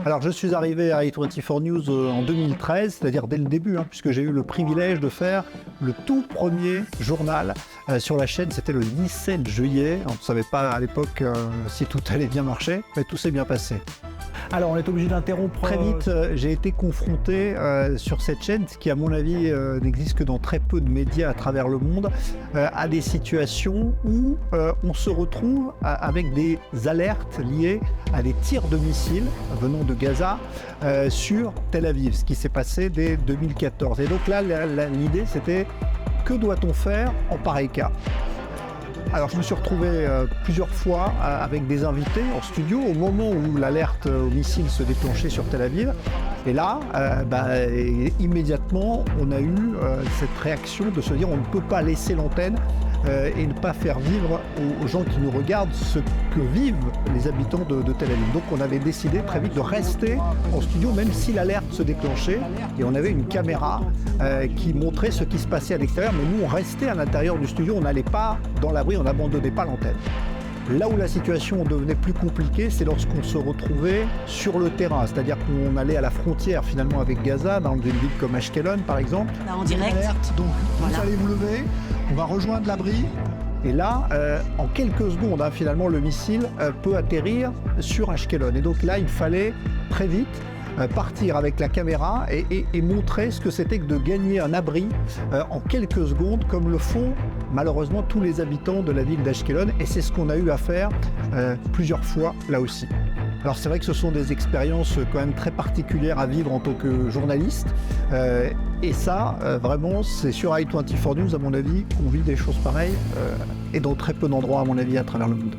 Alors, je suis arrivé à i24 News en 2013, c'est-à-dire dès le début, puisque j'ai eu le privilège de faire le tout premier journal sur la chaîne. C'était le 17 juillet. On ne savait pas à l'époque si tout allait bien marcher, mais tout s'est bien passé. Alors, on est obligé d'interrompre. Très vite, j'ai été confronté sur cette chaîne, qui à mon avis n'existe que dans très peu de médias à travers le monde, à des situations où on se retrouve avec des alertes liées à des tirs de missiles venant de Gaza sur Tel Aviv, ce qui s'est passé dès 2014. Et donc là, l'idée c'était, que doit-on faire en pareil cas ? Alors je me suis retrouvé plusieurs fois avec des invités en studio au moment où l'alerte au missile se déclenchait sur Tel Aviv. Et là, immédiatement, on a eu cette réaction de se dire on ne peut pas laisser l'antenne et ne pas faire vivre aux gens qui nous regardent ce que vivent les habitants de Tel Aviv. Donc on avait décidé très vite de rester en studio, même si l'alerte se déclenchait. Et on avait une caméra qui montrait ce qui se passait à l'extérieur. Mais nous, on restait à l'intérieur du studio, on n'allait pas dans l'abri, on n'abandonnait pas l'antenne. Là où la situation devenait plus compliquée, c'est lorsqu'on se retrouvait sur le terrain, c'est-à-dire qu'on allait à la frontière finalement avec Gaza, dans une ville comme Ashkelon par exemple. Là, en direct. Alerte, donc Voilà. vous allez vous lever, on va rejoindre l'abri. Et là, en quelques secondes, finalement, le missile peut atterrir sur Ashkelon. Et donc là, il fallait très vite partir avec la caméra et montrer ce que c'était que de gagner un abri en quelques secondes, comme le font malheureusement tous les habitants de la ville d'Ashkelon. Et c'est ce qu'on a eu à faire plusieurs fois là aussi. Alors c'est vrai que ce sont des expériences quand même très particulières à vivre en tant que journaliste. Et ça, vraiment, c'est sur i24 News, à mon avis, qu'on vit des choses pareilles et dans très peu d'endroits, à mon avis, à travers le monde.